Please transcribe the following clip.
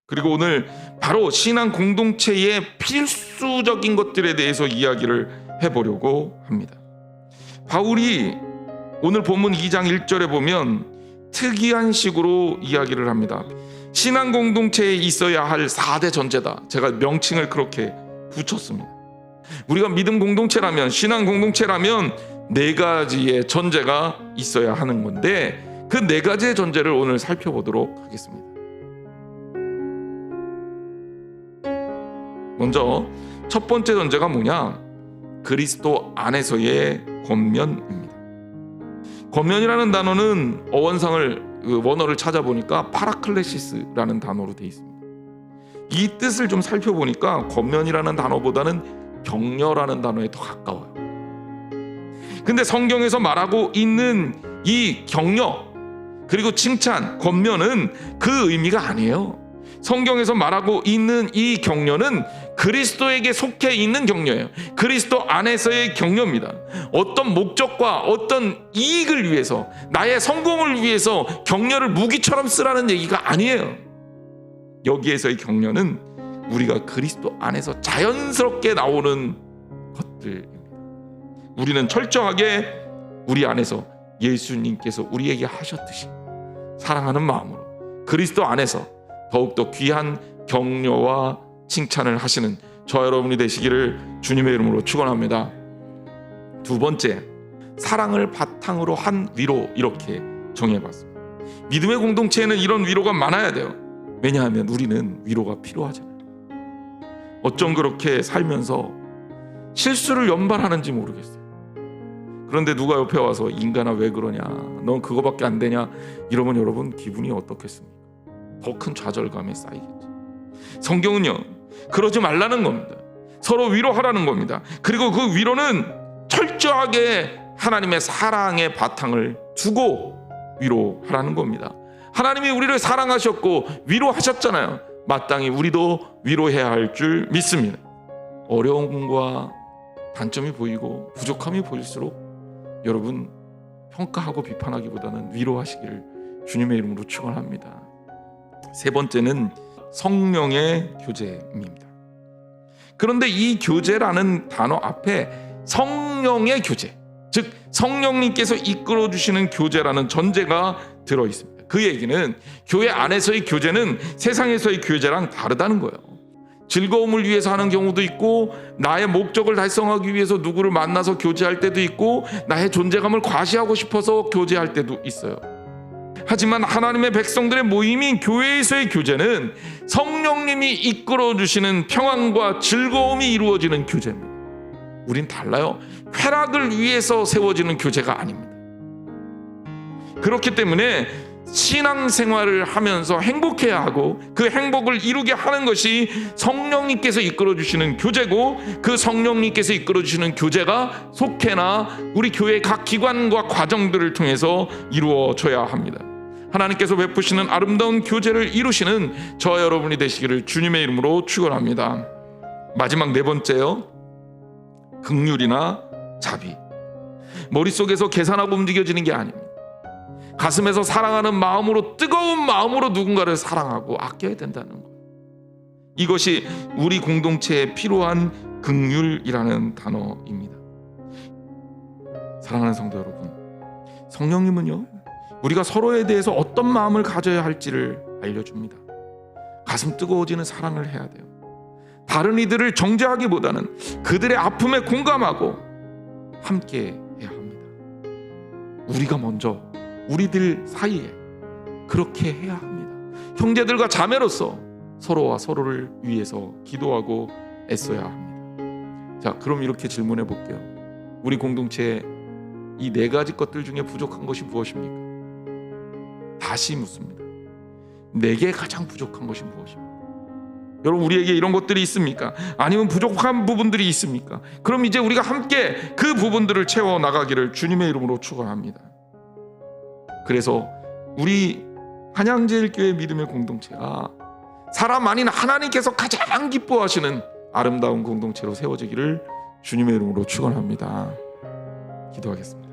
그리고 오늘 바로 신앙 공동체의 필수적인 것들에 대해서 이야기를 해보려고 합니다. 바울이 오늘 본문 2장 1절에 보면 특이한 식으로 이야기를 합니다. 신앙 공동체에 있어야 할 4대 전제다. 제가 명칭을 그렇게 붙였습니다. 우리가 믿음 공동체라면, 신앙 공동체라면 4가지의 전제가 있어야 하는 건데, 그 4가지의 전제를 오늘 살펴보도록 하겠습니다. 먼저 첫 번째 전제가 뭐냐? 그리스도 안에서의 권면입니다. 권면이라는 단어는 어원상을 원어를 찾아보니까 파라클레시스라는 단어로 되어 있습니다. 이 뜻을 좀 살펴보니까 권면이라는 단어보다는 격려라는 단어에 더 가까워요. 근데 성경에서 말하고 있는 이 격려 그리고 칭찬, 권면은 그 의미가 아니에요. 성경에서 말하고 있는 이 격려는 그리스도에게 속해 있는 격려예요. 그리스도 안에서의 격려입니다. 어떤 목적과 어떤 이익을 위해서, 나의 성공을 위해서 격려를 무기처럼 쓰라는 얘기가 아니에요. 여기에서의 격려는 우리가 그리스도 안에서 자연스럽게 나오는 것들입니다. 우리는 철저하게 우리 안에서 예수님께서 우리에게 하셨듯이 사랑하는 마음으로 그리스도 안에서 더욱더 귀한 격려와 칭찬을 하시는 저 여러분이 되시기를 주님의 이름으로 축원합니다. 두 번째, 사랑을 바탕으로 한 위로, 이렇게 정해봤습니다. 믿음의 공동체에는 이런 위로가 많아야 돼요. 왜냐하면 우리는 위로가 필요하잖아요. 어쩜 그렇게 살면서 실수를 연발하는지 모르겠어요. 그런데 누가 옆에 와서 인간아 왜 그러냐, 넌 그거밖에 안 되냐, 이러면 여러분 기분이 어떻겠습니까? 더 큰 좌절감에 쌓이겠죠. 성경은요, 그러지 말라는 겁니다. 서로 위로하라는 겁니다. 그리고 그 위로는 철저하게 하나님의 사랑의 바탕을 두고 위로하라는 겁니다. 하나님이 우리를 사랑하셨고 위로하셨잖아요. 마땅히 우리도 위로해야 할 줄 믿습니다. 어려움과 단점이 보이고 부족함이 보일수록 여러분 평가하고 비판하기보다는 위로하시기를 주님의 이름으로 축원합니다. 세 번째는 성령의 교제입니다. 그런데 이 교제라는 단어 앞에 성령의 교제, 즉 성령님께서 이끌어 주시는 교제라는 전제가 들어 있습니다. 그 얘기는 교회 안에서의 교제는 세상에서의 교제랑 다르다는 거예요. 즐거움을 위해서 하는 경우도 있고, 나의 목적을 달성하기 위해서 누구를 만나서 교제할 때도 있고, 나의 존재감을 과시하고 싶어서 교제할 때도 있어요. 하지만 하나님의 백성들의 모임인 교회에서의 교제는 성령님이 이끌어 주시는 평안과 즐거움이 이루어지는 교제입니다. 우린 달라요. 쾌락을 위해서 세워지는 교제가 아닙니다. 그렇기 때문에 신앙생활을 하면서 행복해야 하고, 그 행복을 이루게 하는 것이 성령님께서 이끌어 주시는 교제고, 그 성령님께서 이끌어 주시는 교제가 속해나 우리 교회 각 기관과 과정들을 통해서 이루어져야 합니다. 하나님께서 베푸시는 아름다운 교제를 이루시는 저 여러분이 되시기를 주님의 이름으로 축원합니다. 마지막 네 번째요, 긍휼이나 자비. 머릿속에서 계산하고 움직여지는 게 아닙니다. 가슴에서 사랑하는 마음으로, 뜨거운 마음으로 누군가를 사랑하고 아껴야 된다는 거예요. 이것이 우리 공동체에 필요한 긍휼이라는 단어입니다. 사랑하는 성도 여러분, 성령님은요, 우리가 서로에 대해서 어떤 마음을 가져야 할지를 알려줍니다. 가슴 뜨거워지는 사랑을 해야 돼요. 다른 이들을 정죄하기보다는 그들의 아픔에 공감하고 함께 해야 합니다. 우리가 먼저 우리들 사이에 그렇게 해야 합니다. 형제들과 자매로서 서로와 서로를 위해서 기도하고 애써야 합니다. 자, 그럼 이렇게 질문해 볼게요. 우리 공동체에 이 4가지 것들 중에 부족한 것이 무엇입니까? 다시 묻습니다. 내게 가장 부족한 것이 무엇입니까? 여러분, 우리에게 이런 것들이 있습니까? 아니면 부족한 부분들이 있습니까? 그럼 이제 우리가 함께 그 부분들을 채워 나가기를 주님의 이름으로 축원합니다. 그래서 우리 한양제일교회 믿음의 공동체가 사람 아닌 하나님께서 가장 기뻐하시는 아름다운 공동체로 세워지기를 주님의 이름으로 축원합니다. 기도하겠습니다.